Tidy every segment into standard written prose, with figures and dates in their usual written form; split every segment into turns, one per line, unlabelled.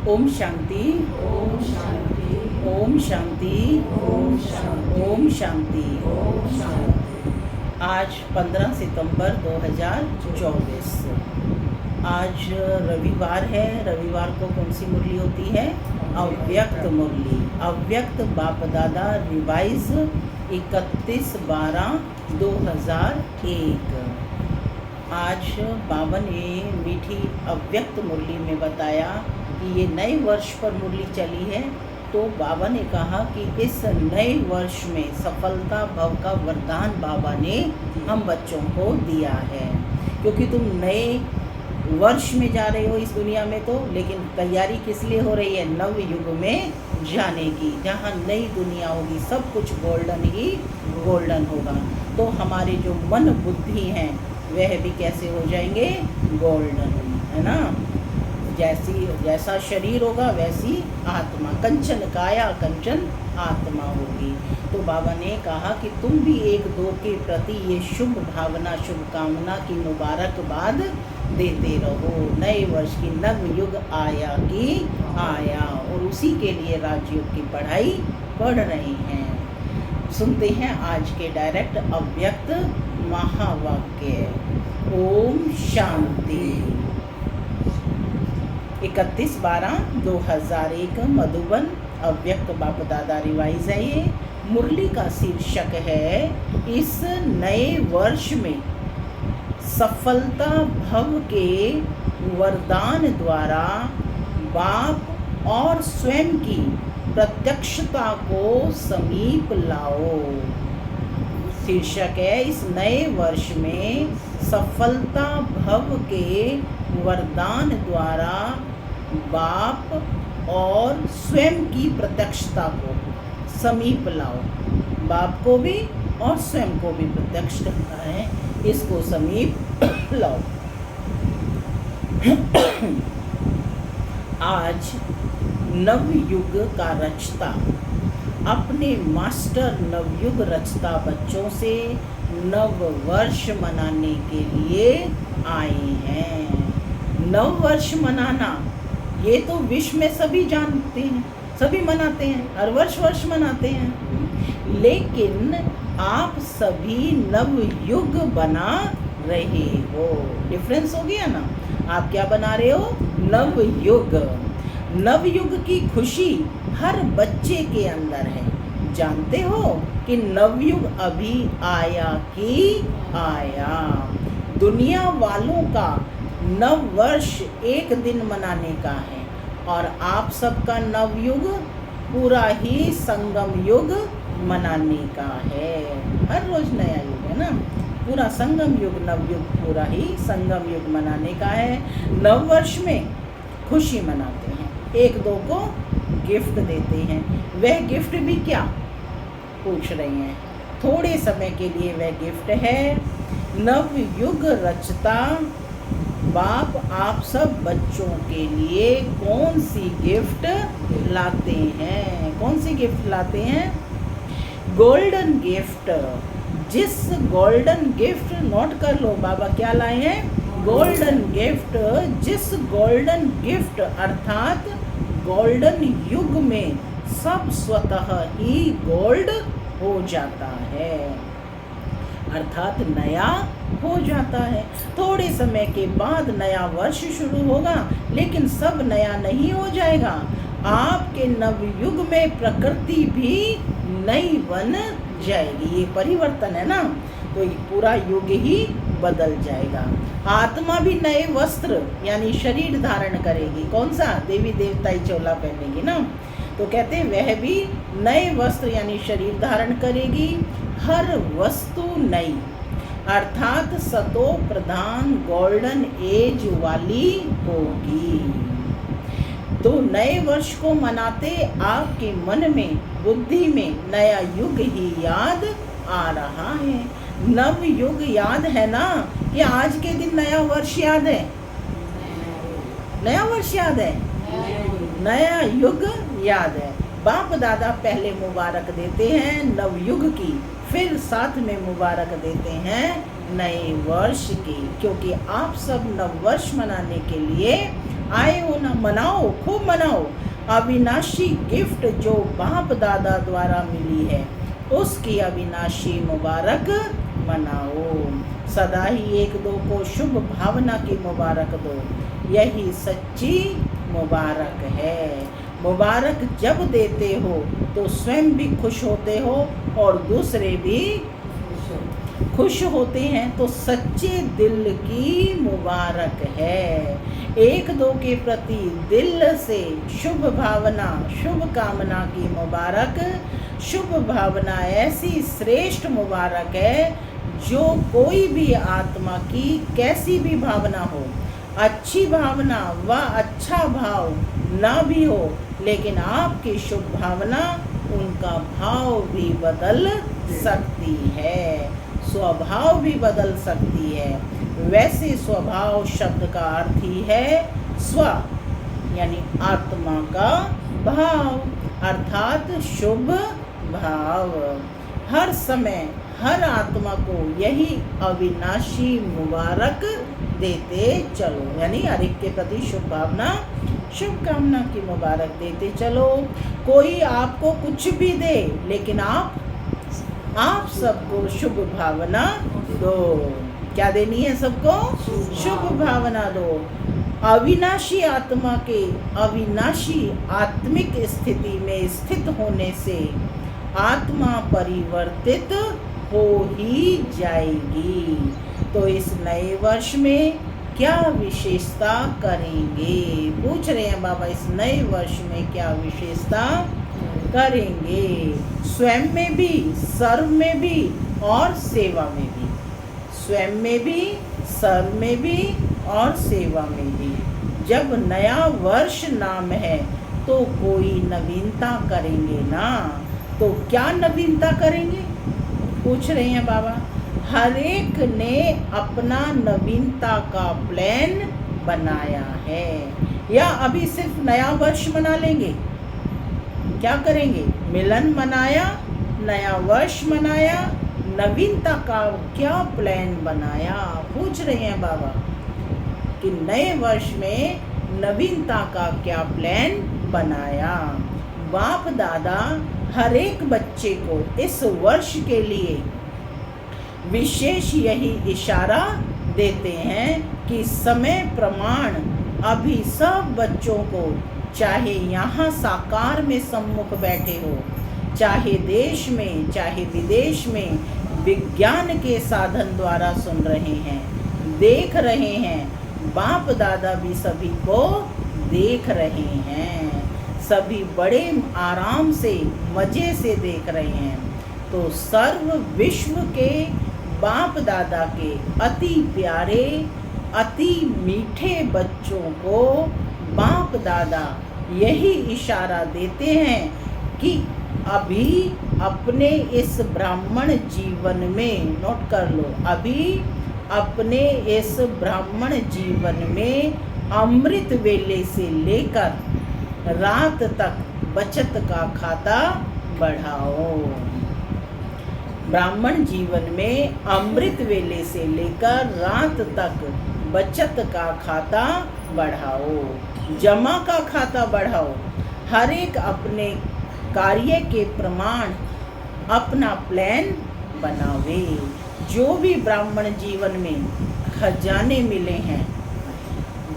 ओम शांति।
ओम शांति।
ओम शांति।
ओम शांति।
ओम शांति।
ओम शांति।
आज 15 सितंबर 2024। आज रविवार है। रविवार को कौन सी मुरली होती है? अव्यक्त मुरली। अव्यक्त बाप दादा रिवाइज 31/12/2001। आज बाबा ने मीठी अव्यक्त मुरली में बताया कि ये नए वर्ष पर मुरली चली है, तो बाबा ने कहा कि इस नए वर्ष में सफलता भव का वरदान बाबा ने हम बच्चों को दिया है। क्योंकि तुम नए वर्ष में जा रहे हो इस दुनिया में, तो लेकिन तैयारी किस लिए हो रही है? नव युग में जाने की, जहाँ नई दुनिया होगी, सब कुछ गोल्डन ही गोल्डन होगा। तो हमारे जो मन बुद्धि हैं वह भी कैसे हो जाएंगे? गोल्डन, है ना। जैसा शरीर होगा वैसी आत्मा, कंचन काया कंचन आत्मा होगी। तो बाबा ने कहा कि तुम भी एक दो के प्रति ये शुभ भावना, शुभकामना की मुबारकबाद देते रहो। नए वर्ष की नव युग आया कि आया, और उसी के लिए राजयोग की पढ़ाई पढ़ रहे हैं। सुनते हैं आज के डायरेक्ट अव्यक्त महावाक्य। ओम शांति। 31/12/2001 मधुबन अव्यक्त बाप दादा रिवाइज है। ये मुरली का शीर्षक है इस नए वर्ष में सफलता भव के वरदान द्वारा बाप और स्वयं की प्रत्यक्षता को समीप लाओ। शीर्षक है इस नए वर्ष में सफलता भव के वरदान द्वारा बाप और स्वयं की प्रत्यक्षता को समीप लाओ। बाप को भी और स्वयं को भी प्रत्यक्ष करना है, इसको समीप लाओ। आज नवयुग का रचता अपने मास्टर नवयुग रचता बच्चों से नव वर्ष मनाने के लिए आए हैं। नव वर्ष मनाना ये तो विश्व में सभी जानते हैं, सभी मनाते हैं, हर वर्ष मनाते हैं। लेकिन आप सभी नवयुग बना रहे हो। डिफरेंस हो गया ना। आप क्या बना रहे हो? नवयुग। नवयुग की खुशी हर बच्चे के अंदर है। जानते हो कि नवयुग अभी आया कि आया। दुनिया वालों का नव वर्ष एक दिन मनाने का है, और आप सबका नवयुग पूरा ही संगम युग मनाने का है। हर रोज नया युग है ना, पूरा संगम युग, नवयुग पूरा ही संगम युग मनाने का है। नव वर्ष में खुशी मनाते हैं, एक दो को गिफ्ट देते हैं। वह गिफ्ट भी क्या पूछ रही हैं? थोड़े समय के लिए वह गिफ्ट है। नवयुग रचता बाप आप सब बच्चों के लिए कौन सी गिफ्ट लाते हैं? कौन सी गिफ्ट लाते हैं? Golden gift. जिस गोल्डन गिफ्ट, नोट कर लो बाबा क्या लाए हैं? Golden gift. जिस गोल्डन गिफ्ट अर्थात गोल्डन युग में सब स्वतः ही गोल्ड हो जाता है, अर्थात नया हो जाता है। थोड़े समय के बाद नया वर्ष शुरू होगा, लेकिन सब नया नहीं हो जाएगा। आपके नवयुग में प्रकृति भी नई बन जाएगी। ये परिवर्तन है ना, तो ये पूरा युग ही बदल जाएगा। आत्मा भी नए वस्त्र यानी शरीर धारण करेगी। कौन सा? देवी देवताई चोला पहनेगी ना। तो कहते हैं वह भी नए वस्त्र यानी शरीर धारण करेगी। हर वस्तु नई, अर्थात सतो प्रधान गोल्डन एज वाली होगी। तो नए वर्ष को मनाते आपके मन में, बुद्धि में नया युग ही याद आ रहा है। नव युग याद है ना, कि आज के दिन नया वर्ष याद है? नया वर्ष याद है, नया युग याद है। बाप दादा पहले मुबारक देते हैं नवयुग की, फिर साथ में मुबारक देते हैं नए वर्ष की, क्योंकि आप सब नव वर्ष मनाने के लिए आए हो ना, मनाओ, खूब मनाओ। अविनाशी गिफ्ट जो बाप दादा द्वारा मिली है, उसकी अविनाशी मुबारक मनाओ। सदा ही एक दो को शुभ भावना की मुबारक दो, यही सच्ची मुबारक है। मुबारक जब देते हो तो स्वयं भी खुश होते हो और दूसरे भी खुश होते हैं, तो सच्चे दिल की मुबारक है। एक दो के प्रति दिल से शुभ भावना, शुभ कामना की मुबारक। शुभ भावना ऐसी श्रेष्ठ मुबारक है जो कोई भी आत्मा की कैसी भी भावना हो, अच्छी भावना व अच्छा भाव ना भी हो, लेकिन आपकी शुभ भावना उनका भाव भी बदल सकती है, स्वभाव भी बदल सकती है। वैसे स्वभाव शब्द का अर्थ ही है स्व, यानी आत्मा का भाव, अर्थात शुभ भाव। हर समय हर आत्मा को यही अविनाशी मुबारक देते चलो, यानी हर एक के प्रति शुभ भावना, शुभकामना की मुबारक देते चलो। कोई आपको कुछ भी दे, लेकिन आप सबको शुभ भावना दो। क्या देनी है सबको? शुभ भावना दो। अविनाशी आत्मा के अविनाशी आत्मिक स्थिति में स्थित होने से आत्मा परिवर्तित हो ही जाएगी। तो इस नए वर्ष में क्या विशेषता करेंगे? पूछ रहे हैं बाबा, इस नए वर्ष में क्या विशेषता करेंगे? स्वयं में भी, सर्व में भी और सेवा में भी। स्वयं में भी, सर्व में भी और सेवा में भी। जब नया वर्ष नाम है तो कोई नवीनता करेंगे ना। तो क्या नवीनता करेंगे? पूछ रहे हैं बाबा। हर एक ने अपना नवीनता का प्लान बनाया है, या अभी सिर्फ नया वर्ष मना लेंगे? क्या करेंगे? मिलन मनाया, नया वर्ष मनाया, नवीनता का क्या प्लान बनाया? पूछ रहे हैं बाबा कि नए वर्ष में नवीनता का क्या प्लान बनाया। बाप दादा हर एक बच्चे को इस वर्ष के लिए विशेष यही इशारा देते हैं कि समय प्रमाण अभी सब बच्चों को, चाहे यहाँ साकार में सम्मुख बैठे हो, चाहे देश में चाहे विदेश में, विज्ञान के साधन द्वारा सुन रहे हैं, देख रहे हैं। बाप दादा भी सभी को देख रहे हैं, सभी बड़े आराम से मज़े से देख रहे हैं। तो सर्व विश्व के बाप दादा के अति प्यारे, अति मीठे बच्चों को बाप दादा यही इशारा देते हैं कि अभी अपने इस ब्राह्मण जीवन में, नोट कर लो, अभी अपने इस ब्राह्मण जीवन में अमृत वेले से लेकर रात तक बचत का खाता बढ़ाओ। ब्राह्मण जीवन में अमृत वेले से लेकर रात तक बचत का खाता बढ़ाओ, जमा का खाता बढ़ाओ। हर एक अपने कार्य के प्रमाण अपना प्लान बनावे। जो भी ब्राह्मण जीवन में खजाने मिले हैं,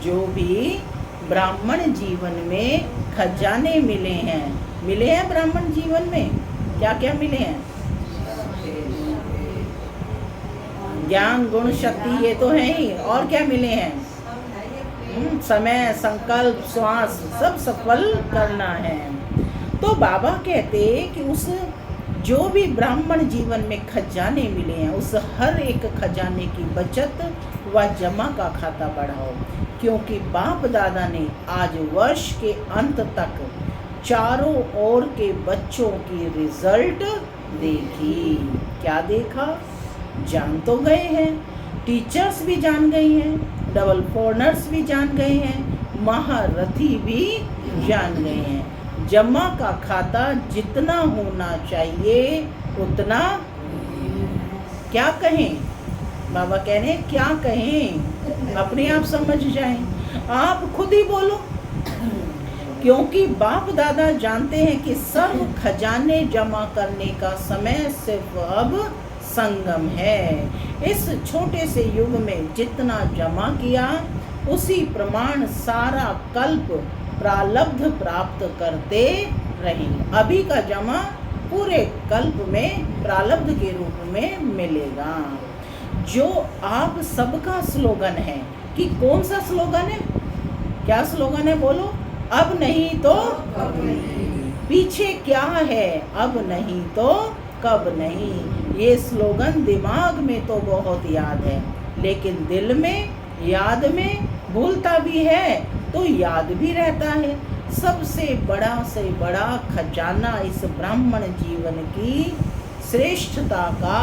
जो भी ब्राह्मण जीवन में खजाने मिले हैं ब्राह्मण जीवन में क्या क्या मिले हैं? ज्ञान, गुण, शक्ति, ये तो है ही। और क्या मिले हैं? समय, संकल्प, श्वास, सब सफल करना है। तो बाबा कहते कि उस जो भी ब्राह्मण जीवन में खजाने मिले हैं, उस हर एक खजाने की बचत व जमा का खाता बढ़ाओ। क्योंकि बाप दादा ने आज वर्ष के अंत तक चारों ओर के बच्चों की रिजल्ट देखी। क्या देखा? जान तो गए हैं, टीचर्स भी जान गई हैं, डबल फॉरनर्स भी जान गए हैं, महारथी भी जान गए हैं। जमा का खाता जितना होना चाहिए उतना, क्या कहें? बाबा कह रहे हैं क्या कहें, अपने आप समझ जाएं। आप खुद ही बोलो, क्योंकि बाप दादा जानते हैं कि सर्व खजाने जमा करने का समय सिर्फ अब संगम है। इस छोटे से युग में जितना जमा किया उसी प्रमाण सारा कल्प प्रारब्ध प्राप्त करते रहेंगे। अभी का जमा पूरे कल्प में प्रारब्ध के रूप में मिलेगा। जो आप सबका स्लोगन है कि कौन सा स्लोगन है, क्या स्लोगन है बोलो? अब नहीं तो
कब नहीं।
पीछे क्या है, अब नहीं तो कब नहीं। ये स्लोगन दिमाग में तो बहुत याद है, लेकिन दिल में, याद में भूलता भी है तो याद भी रहता है। सबसे बड़ा से बड़ा खजाना इस ब्राह्मण जीवन की श्रेष्ठता का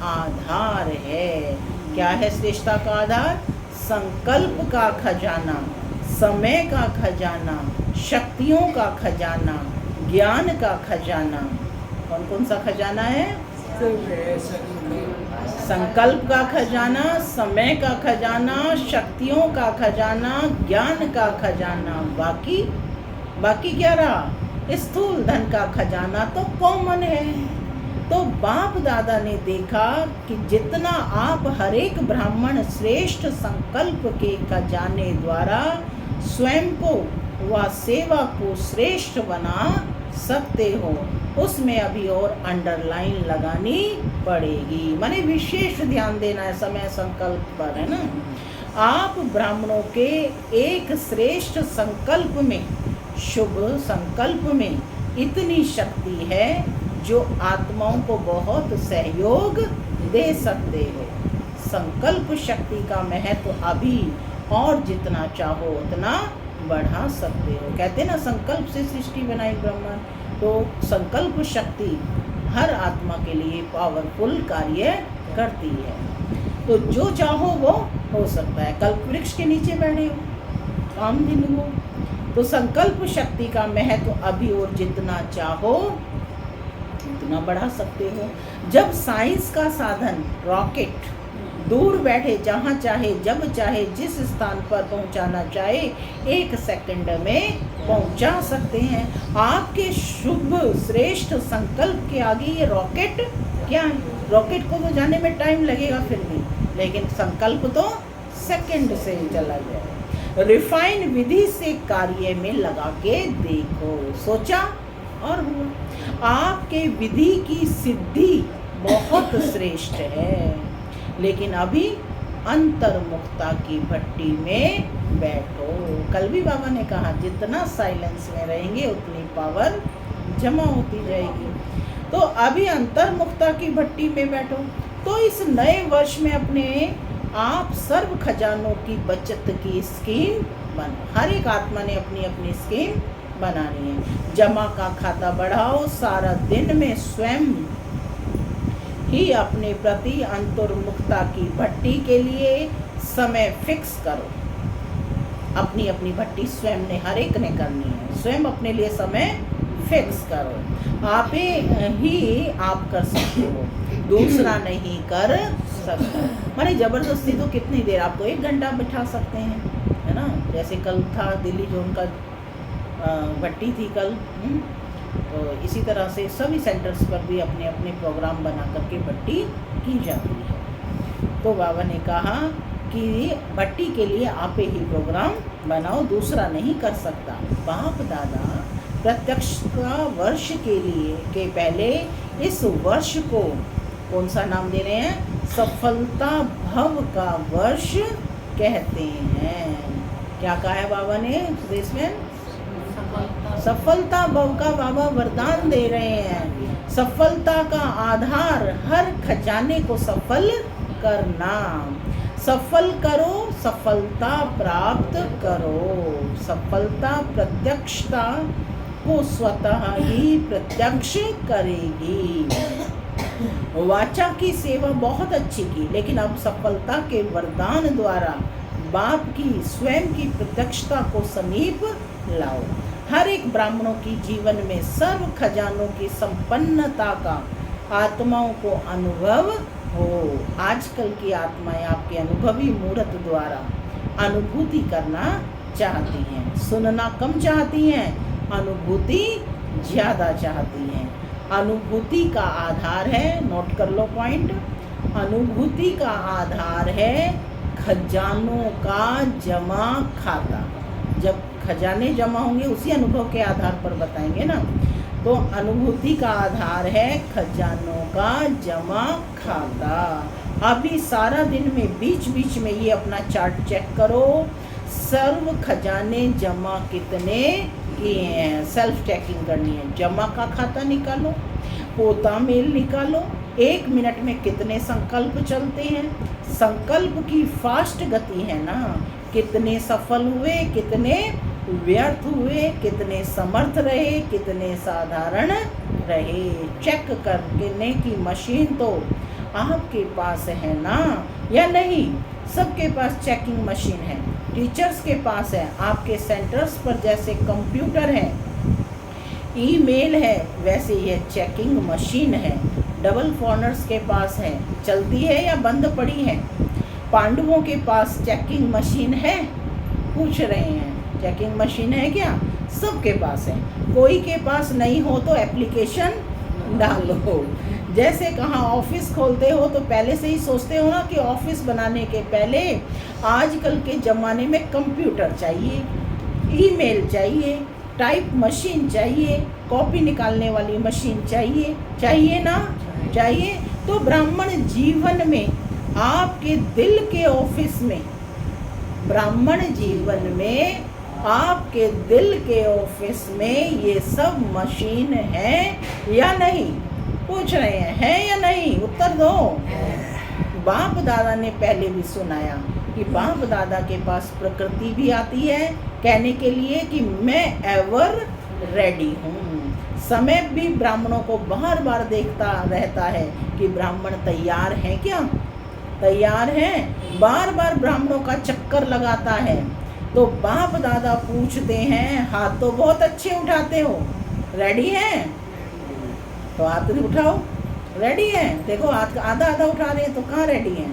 आधार है। क्या है श्रेष्ठता का आधार? संकल्प का खजाना, समय का खजाना, शक्तियों का खजाना, ज्ञान का खजाना। कौन कौन सा खजाना है? संकल्प का खजाना, समय का खजाना, शक्तियों का खजाना, ज्ञान का खजाना। बाकी क्या रहा? स्थूल धन का खजाना तो कॉमन है। तो बाप दादा ने देखा कि जितना आप हर एक ब्राह्मण श्रेष्ठ संकल्प के खजाने द्वारा स्वयं को व सेवा को श्रेष्ठ बना सकते हो, उसमें अभी और अंडरलाइन लगानी पड़ेगी। माने विशेष ध्यान देना है समय संकल्प पर, है ना। आप ब्राह्मणों के एक श्रेष्ठ संकल्प में, शुभ संकल्प में इतनी शक्ति है जो आत्माओं को बहुत सहयोग दे सकते हो। संकल्प शक्ति का महत्व अभी और जितना चाहो उतना बढ़ा सकते हो। कहते हैं ना, संकल्प से सृष्टि बनाई ब्रह्मा। तो संकल्प शक्ति हर आत्मा के लिए पावरफुल कार्य करती है। तो जो चाहो वो हो सकता है। कल्प वृक्ष के नीचे बैठे हो, काम दिन हो, तो संकल्प शक्ति का महत्व अभी और जितना चाहो उतना बढ़ा सकते हो। जब साइंस का साधन रॉकेट दूर बैठे जहाँ चाहे जब चाहे जिस स्थान पर पहुँचाना चाहे 1 सेकंड में पहुँचा सकते हैं, आपके शुभ श्रेष्ठ संकल्प के आगे ये रॉकेट क्या है? रॉकेट को तो जाने में टाइम लगेगा फिर भी, लेकिन संकल्प तो सेकंड से चला जाए। रिफाइन विधि से कार्य में लगा के देखो, सोचा और हुआ। आपके विधि की सिद्धि बहुत श्रेष्ठ है, लेकिन अभी अंतर्मुखता की भट्टी में बैठो। कल भी बाबा ने कहा जितना साइलेंस में रहेंगे उतनी पावर जमा होती जाएगी। तो अभी अंतर्मुखता की भट्टी में बैठो। तो इस नए वर्ष में अपने आप सर्व खजानों की बचत की स्कीम बनो। हर एक आत्मा ने अपनी अपनी स्कीम बनानी है। जमा का खाता बढ़ाओ, सारा दिन में स्वयं ही अपने प्रति अंतर्मुखता की भट्टी के लिए समय फिक्स करो। अपनी अपनी भट्टी स्वयं ने, हर एक ने करनी है। स्वयं अपने लिए समय फिक्स करो। आप ही आप कर सकते हो, दूसरा नहीं कर सकता। माने जबरदस्ती तो कितनी देर, आप तो 1 घंटा बिठा सकते हैं, है ना। जैसे कल था दिल्ली जोन का भट्टी थी कल, तो इसी तरह से सभी सेंटर्स पर भी अपने अपने प्रोग्राम बना करके भट्टी की जाती है। तो बाबा ने कहा कि भट्टी के लिए आप ही प्रोग्राम बनाओ, दूसरा नहीं कर सकता। बाप दादा प्रत्यक्षता वर्ष के पहले इस वर्ष को कौन सा नाम दे रहे हैं? सफलता भव का वर्ष कहते हैं। क्या कहा है बाबा ने इसमें? सफलता भव का बाबा वरदान दे रहे हैं। सफलता का आधार हर खजाने को सफल करना। सफल करो, सफलता प्राप्त करो। सफलता प्रत्यक्षता को स्वतः ही प्रत्यक्ष करेगी। वाचा की सेवा बहुत अच्छी की, लेकिन अब सफलता के वरदान द्वारा बाप की स्वयं की प्रत्यक्षता को समीप लाओ। हर एक ब्राह्मणों की जीवन में सर्व खजानों की संपन्नता का आत्माओं को अनुभव हो। आजकल की आत्माएं आपके अनुभवी मूर्त द्वारा अनुभूति करना चाहती हैं, सुनना कम चाहती हैं, अनुभूति ज़्यादा चाहती हैं। अनुभूति का आधार है, नोट कर लो पॉइंट, अनुभूति का आधार है खजानों का जमा खाता। जब खजाने जमा होंगे उसी अनुभव के आधार पर बताएंगे ना। तो अनुभूति का आधार है खजानों का जमा खाता। अभी सारा दिन में बीच बीच में ये अपना चार्ट चेक करो, सर्व खजाने जमा कितने किए हैं, सेल्फ चेकिंग करनी है। जमा का खाता निकालो, पोता मेल निकालो, 1 मिनट में कितने संकल्प चलते हैं, संकल्प की फास्ट गति है ना, कितने सफल हुए, कितने व्यर्थ हुए, कितने समर्थ रहे, कितने साधारण रहे। चेक करने की मशीन तो आपके पास है ना या नहीं? सबके पास चेकिंग मशीन है, टीचर्स के पास है, आपके सेंटर्स पर जैसे कंप्यूटर है, ईमेल है, वैसे यह चेकिंग मशीन है। डबल फॉर्नर्स के पास है, चलती है या बंद पड़ी है? पांडवों के पास चेकिंग मशीन है? पूछ रहे हैं, चेकिंग मशीन है क्या? सबके पास है। कोई के पास नहीं हो तो एप्लीकेशन डालो। जैसे कहाँ ऑफिस खोलते हो तो पहले से ही सोचते हो ना कि ऑफिस बनाने के पहले आजकल के ज़माने में कंप्यूटर चाहिए, ईमेल चाहिए, टाइप मशीन चाहिए, कॉपी निकालने वाली मशीन चाहिए, चाहिए ना? चाहिए। तो ब्राह्मण जीवन में आपके दिल के ऑफिस में, ब्राह्मण जीवन में आपके दिल के ऑफिस में ये सब मशीन है या नहीं? पूछ रहे हैं, है या नहीं? उत्तर दो। बाप दादा ने पहले भी सुनाया कि बाप दादा के पास प्रकृति भी आती है कहने के लिए कि मैं एवर रेडी हूँ। समय भी ब्राह्मणों को बार बार देखता रहता है कि ब्राह्मण तैयार हैं क्या, तैयार हैं। बार बार ब्राह्मणों का चक्कर लगाता है। तो बाप दादा पूछते हैं, हाथ तो बहुत अच्छे उठाते हो, रेडी हैं? तो हाथ उठाओ, रेडी हैं? देखो हाथ आधा आधा उठा रहे हैं तो कहाँ रेडी हैं?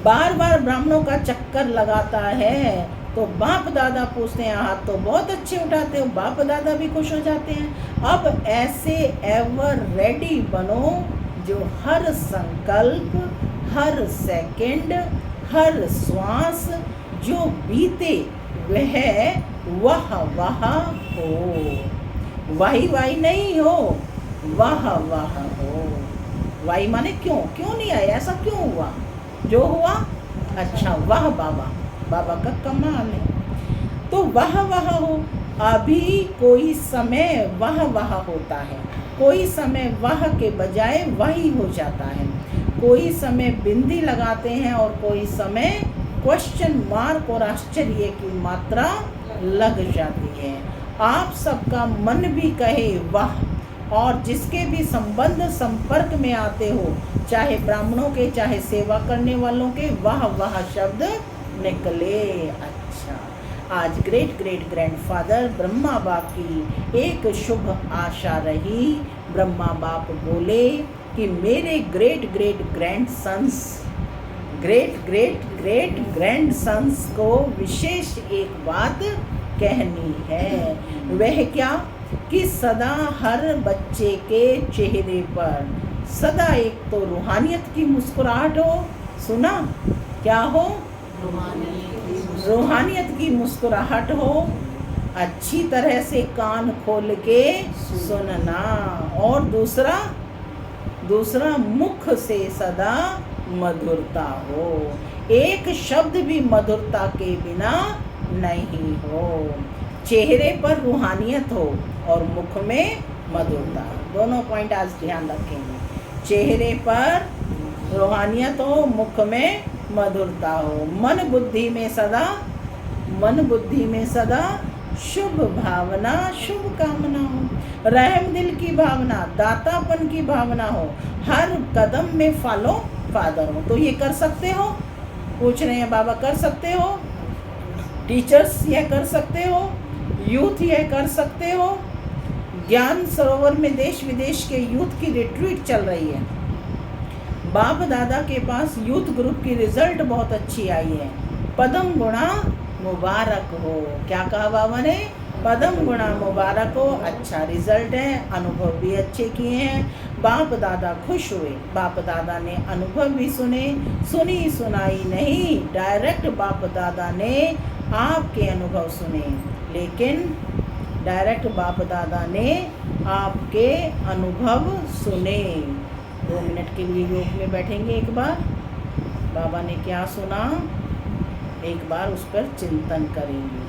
बार बार ब्राह्मणों का चक्कर लगाता है तो बाप दादा पूछते हैं, हाथ तो बहुत अच्छे उठाते हो। बाप दादा भी खुश हो जाते हैं। अब ऐसे एवर रेडी बनो जो हर संकल्प, हर सेकंड, हर श्वास जो बीते वह हो, वाही वाही नहीं हो, वाह हो। वाही माने क्यों, क्यों नहीं आया, ऐसा क्यों हुआ, जो हुआ अच्छा वाह बाबा का कमाल है। तो वाह हो। अभी कोई समय वाह होता है, कोई समय वाह के बजाय वही हो जाता है। कोई समय बिंदी लगाते हैं और कोई समय क्वेश्चन मार्क और आश्चर्य की मात्रा लग जाती है। आप सबका मन भी कहे वाह, और जिसके भी संबंध संपर्क में आते हो, चाहे ब्राह्मणों के चाहे सेवा करने वालों के, वाह शब्द निकले। अच्छा, आज ग्रेट ग्रैंडफादर ब्रह्मा बाप की एक शुभ आशा रही। ब्रह्मा बाप बोले कि मेरे ग्रेट ग्रैंडसन्स को विशेष एक बात कहनी है। वह क्या कि सदा हर बच्चे के चेहरे पर सदा एक तो रूहानियत की मुस्कुराहट हो। सुना? क्या हो? रूहानियत की मुस्कुराहट हो। अच्छी तरह से कान खोल के सुनना। और दूसरा मुख से सदा मधुरता हो। एक शब्द भी मधुरता के बिना नहीं हो। चेहरे पर रूहानियत हो और मुख में मधुरता। दोनों पॉइंट आज ध्यान रखेंगे। चेहरे पर रूहानियत हो, मुख में मधुरता हो। मन बुद्धि में सदा शुभ भावना, शुभ कामना हो। रहम दिल की भावना, दातापन की भावना हो। हर कदम में फॉलो फादर हो। तो ये कर सकते हो? पूछ रहे हैं बाबा, कर सकते हो? टीचर्स यह कर सकते हो? यूथ यह कर सकते हो? ज्ञान सरोवर में देश विदेश के यूथ की रिट्रीट चल रही है। बाप दादा के पास यूथ ग्रुप की रिजल्ट बहुत अच्छी आई है। पदम गुणा मुबारक हो। क्या कहा बाबा ने? पदम गुणा मुबारक हो। अच्छा रिजल्ट है, अनुभव भी अच्छे किए हैं, बाप दादा खुश हुए। बाप दादा ने अनुभव भी सुने, सुनी सुनाई नहीं, डायरेक्ट बाप दादा ने आपके अनुभव सुने। लेकिन डायरेक्ट बाप दादा ने आपके अनुभव सुने। 2 मिनट के लिए योग में बैठेंगे। एक बार बाबा ने क्या सुना, एक बार उस पर चिंतन करेंगे।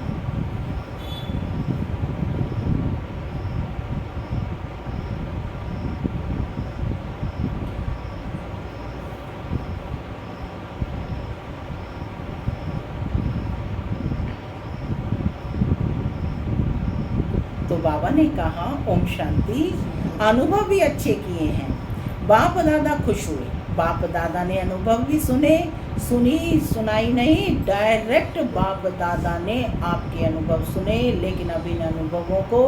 तो बाबा ने कहा ओम शांति, अनुभव भी अच्छे किए हैं, बाप दादा खुश हुए। बाप दादा ने अनुभव भी सुने, सुनी सुनाई नहीं, डायरेक्ट बाप दादा ने आपके अनुभव सुने। लेकिन अब इन अनुभवों को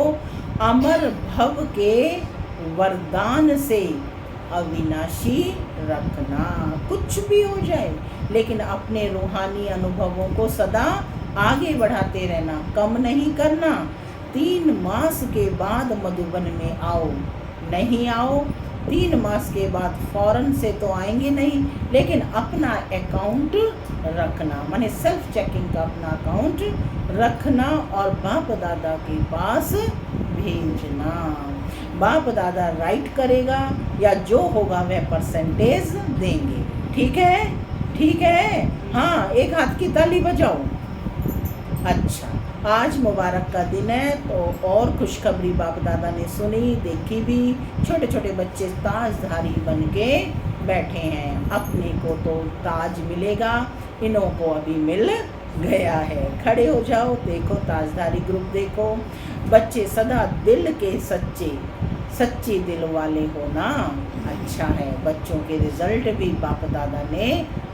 अमर भव के वरदान से अविनाशी रखना। कुछ भी हो जाए, लेकिन अपने रूहानी अनुभवों को सदा आगे बढ़ाते रहना, कम नहीं करना। 3 मास के बाद मधुबन में आओ, नहीं आओ 3 मास के बाद फौरन से तो आएंगे नहीं, लेकिन अपना अकाउंट रखना, माने सेल्फ चेकिंग का अपना अकाउंट रखना और बाप दादा के पास भेजना। बाप दादा राइट करेगा या जो होगा वह परसेंटेज देंगे। ठीक है, ठीक है। हाँ, एक हाथ की ताली बजाओ। अच्छा, आज मुबारक का दिन है तो और खुशखबरी बाप दादा ने सुनी, देखी भी। छोटे छोटे बच्चे ताजधारी बन के बैठे हैं। अपने को तो ताज मिलेगा, इन्हों को अभी मिल गया है। खड़े हो जाओ, देखो ताजधारी ग्रुप देखो। बच्चे सदा दिल के सच्चे दिल वाले होना अच्छा है। बच्चों के रिजल्ट भी बाप दादा ने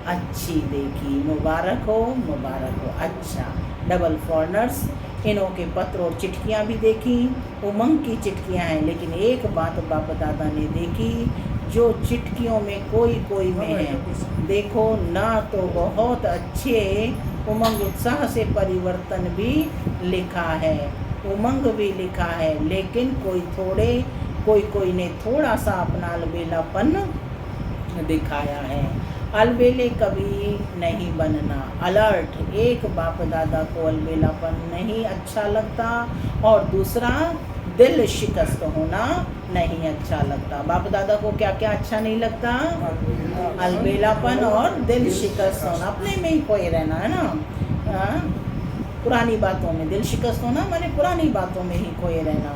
अच्छी देखी। मुबारक हो, मुबारक हो। अच्छा, डबल फॉरनर्स, इन्हों के पत्र और चिट्ठियाँ भी देखी, उमंग की चिट्ठियाँ हैं। लेकिन एक बात बाप दादा ने देखी, जो चिट्ठियों में कोई में है, देखो ना तो बहुत अच्छे उमंग उत्साह से परिवर्तन भी लिखा है, उमंग भी लिखा है। लेकिन कोई ने थोड़ा सा अपना अलबेलापन दिखाया है। अलबेले कभी नहीं बनना, अलर्ट। एक बाप दादा को अलबेलापन नहीं अच्छा लगता और दूसरा दिल शिकस्त होना नहीं अच्छा लगता। बाप दादा को क्या क्या अच्छा नहीं लगता? अलबेलापन और दिल शिकस्त होना, अपने में ही खोए रहना, है ना। पुरानी बातों में दिल शिकस्त होना माने पुरानी बातों में ही खोए रहना।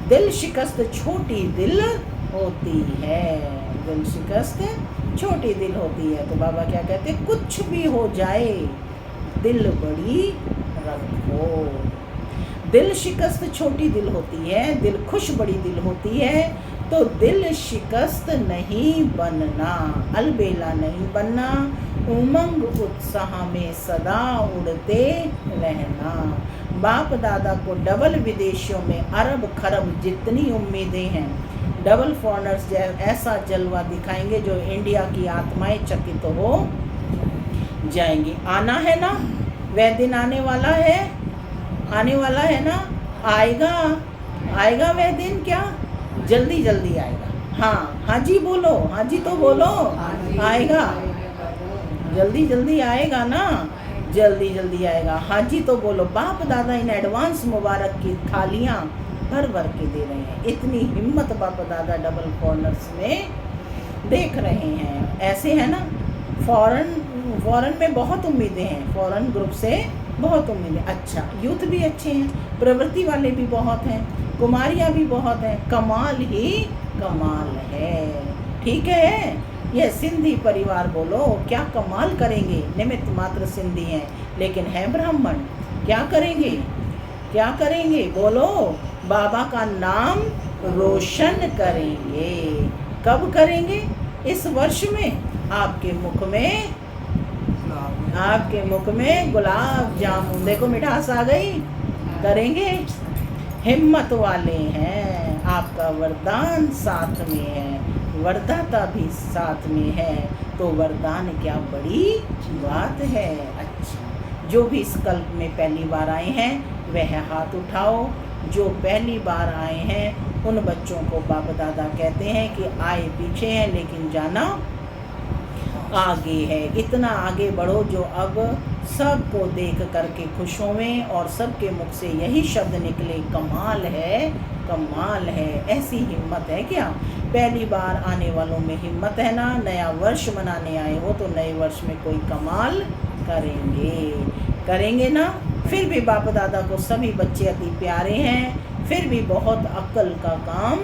दिल शिकस्त छोटी दिल होती है, दिल शिकस्त छोटी दिल होती है। तो बाबा क्या कहते हैं, कुछ भी हो जाए दिल बड़ी रखो। दिल शिकस्त छोटी दिल होती है, दिल खुश बड़ी दिल होती है। तो दिल शिकस्त नहीं बनना, अलबेला नहीं बनना, उमंग उत्साह में सदा उड़ते रहना। बाप दादा को डबल विदेशियों में अरब खरब जितनी उम्मीदें हैं, डबल फॉरनर्स ऐसा जलवा दिखाएंगे जो इंडिया की आत्माएं चकित हो जाएंगी। आना है ना, वह दिन आने वाला है, आने वाला है ना, आएगा वह दिन। क्या जल्दी जल्दी आएगा? हाँ, हाँ जी बोलो, हाँ जी तो बोलो, आएगा जल्दी जल्दी आएगा ना, जल्दी जल्दी आएगा। हाँ जी तो बोलो। बाप दादा इन एडवांस मुबारक की थालियाँ भर भर के दे रहे हैं। इतनी हिम्मत बाप दादा डबल कॉर्नर्स में देख रहे हैं। ऐसे है ना, फॉरेन में बहुत उम्मीदें हैं, फॉरेन ग्रुप से बहुत उम्मीदें। अच्छा, यूथ भी अच्छे हैं, प्रवृत्ति वाले भी बहुत हैं, कुमारियाँ भी बहुत हैं। कमाल ही कमाल है। ठीक है, यह सिंधी परिवार बोलो क्या कमाल करेंगे। निमित्त मात्र सिंधी हैं लेकिन है ब्राह्मण। क्या करेंगे, क्या करेंगे बोलो? बाबा का नाम रोशन करेंगे। कब करेंगे? इस वर्ष में। आपके मुख में गुलाब जामुन, देखो मिठास आ गई। करेंगे, हिम्मत वाले हैं। आपका वरदान साथ में है, वरदाता भी साथ में है, तो वरदान क्या बड़ी बात है। अच्छा, जो भी इस कल्प में पहली बार आए हैं वह हाथ उठाओ। जो पहली बार आए हैं उन बच्चों को बाप दादा कहते हैं कि आए पीछे हैं लेकिन जाना आगे है। इतना आगे बढ़ो जो अब सबको देख करके खुश होवें और सबके मुख से यही शब्द निकले, कमाल है, कमाल है। ऐसी हिम्मत है क्या? पहली बार आने वालों में हिम्मत है ना? नया वर्ष मनाने आए हो तो नए वर्ष में कोई कमाल करेंगे ना? फिर भी बाप दादा को सभी बच्चे अति प्यारे हैं, फिर भी बहुत अक्ल का काम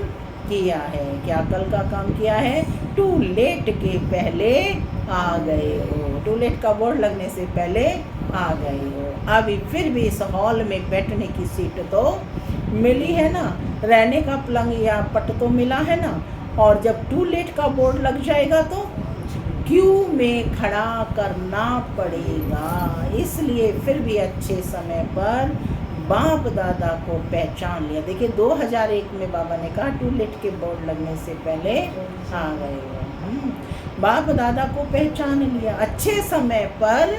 किया है। क्या अक्ल का काम किया है? टू लेट के पहले आ गए हो, टू लेट का बोर्ड लगने से पहले आ गए हो। अभी फिर भी इस हॉल में बैठने की सीट तो मिली है ना, रहने का पलंग या पट तो मिला है ना। और जब टू लेट का बोर्ड लग जाएगा तो क्यू में खड़ा करना पड़ेगा। इसलिए फिर भी अच्छे समय पर बाप दादा को पहचान लिया। देखिए 2001 में बाबा ने कहा टू लेट के बोर्ड लगने से पहले आ गए हो। बाप दादा को पहचान लिया, अच्छे समय पर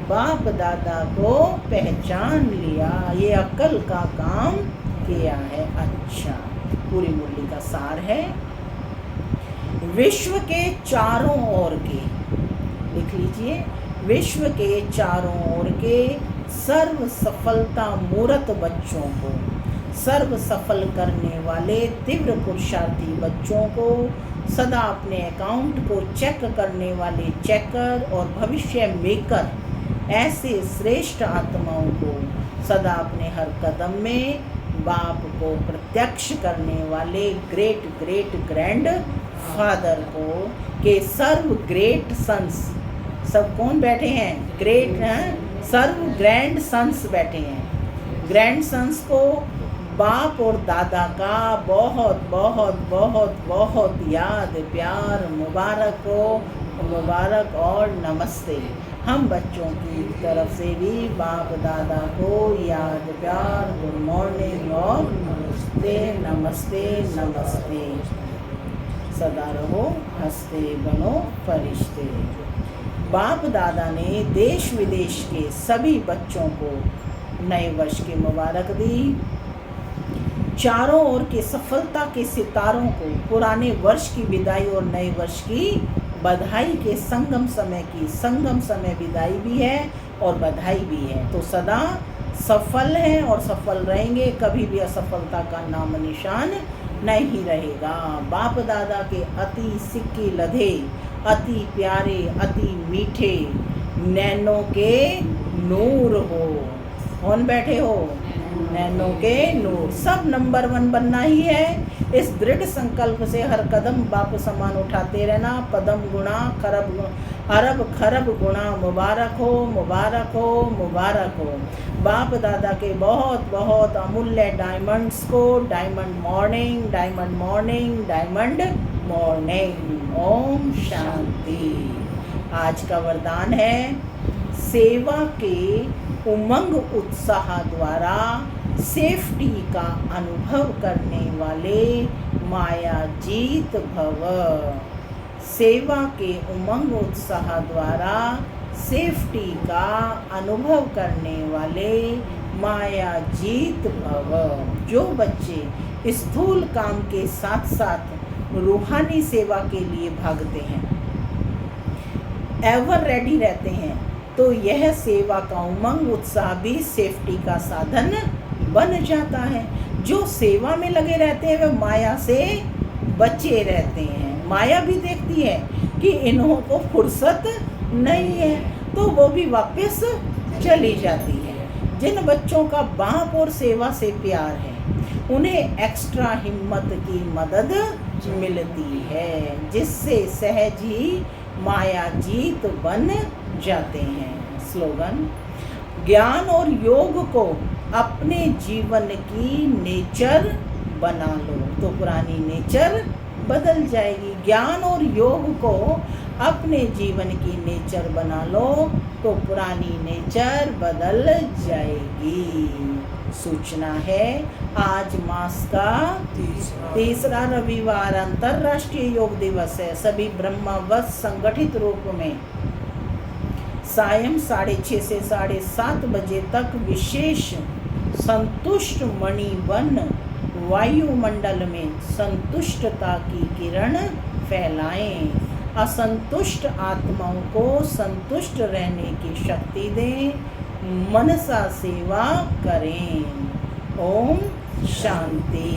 बाप दादा को पहचान लिया, ये अक्ल का काम किया है। अच्छा, पूरी मुरली का सार है। विश्व के चारों ओर के, लिख लीजिए, विश्व के चारों ओर के सर्व सफलता मूर्त बच्चों को, सर्व सफल करने वाले तीव्र पुरुषार्थी बच्चों को, सदा अपने अकाउंट को चेक करने वाले चेकर और भविष्य मेकर ऐसे श्रेष्ठ आत्माओं को, सदा अपने हर कदम में बाप को प्रत्यक्ष करने वाले ग्रेट ग्रेट ग्रैंड फादर को, के सर्व ग्रेट सन्स, सब कौन बैठे हैं? ग्रेट हैं, सर्व ग्रैंड सन्स बैठे हैं। ग्रैंड सन्स को बाप और दादा का बहुत बहुत बहुत बहुत याद, प्यार, मुबारक हो, मुबारक और नमस्ते। हम बच्चों की तरफ से भी बाप दादा को याद, प्यार, गुड मॉर्निंग और नमस्ते नमस्ते नमस्ते। सदा रहो हंसते बनो फरिश्ते। बाप दादा ने देश विदेश के सभी बच्चों को नए वर्ष की मुबारक दी। चारों ओर के सफलता के सितारों को पुराने वर्ष की विदाई और नए वर्ष की बधाई के संगम समय विदाई भी है और बधाई भी है। तो सदा सफल हैं और सफल रहेंगे, कभी भी असफलता का नाम निशान नहीं रहेगा। बाप दादा के अति सिक्के लधे, अति प्यारे, अति मीठे नैनों के नूर हो। कौन बैठे हो? नैनों के नूर। सब नंबर 1 बनना ही है। इस दृढ़ संकल्प से हर कदम बाप समान उठाते रहना। पदम गुणा खरब अरब खरब गुणा, मुबारक हो, मुबारक हो, मुबारक हो। बाप दादा के बहुत बहुत अमूल्य डायमंड्स को diamond morning, diamond morning, diamond morning. ओम शांति। आज का वरदान है, सेवा के उमंग उत्साह द्वारा सेफ्टी का अनुभव करने वाले माया जीत भव। सेवा के उमंग उत्साह द्वारा सेफ्टी का अनुभव करने वाले माया जीत भव। जो बच्चे स्थूल काम के साथ साथ रूहानी सेवा के लिए भागते हैं, एवर रेडी रहते हैं, तो यह सेवा का उमंग उत्साह भी सेफ्टी का साधन बन जाता है। जो सेवा में लगे रहते हैं वे माया से बचे रहते हैं। माया भी देखती है कि इन्हों को फुर्सत नहीं है तो वो भी वापस चली जाती है। जिन बच्चों का बाप और सेवा से प्यार है उन्हें एक्स्ट्रा हिम्मत की मदद मिलती है, जिससे सहज ही माया जीत बन जाते हैं। स्लोगन, ज्ञान और योग को अपने जीवन की नेचर बना लो तो पुरानी नेचर बदल जाएगी। ज्ञान और योग को अपने जीवन की नेचर बना लो तो पुरानी नेचर बदल जाएगी। सूचना है, आज मास का तीसरा रविवार अंतर्राष्ट्रीय योग दिवस है। सभी ब्रह्मवश संगठित रूप में सायं 6:30 से 7:30 बजे तक विशेष संतुष्ट मणि बन वायुमंडल में संतुष्टता की किरण फैलाएं। असंतुष्ट आत्माओं को संतुष्ट रहने की शक्ति दें। मनसा सेवा करें। ओम शांति।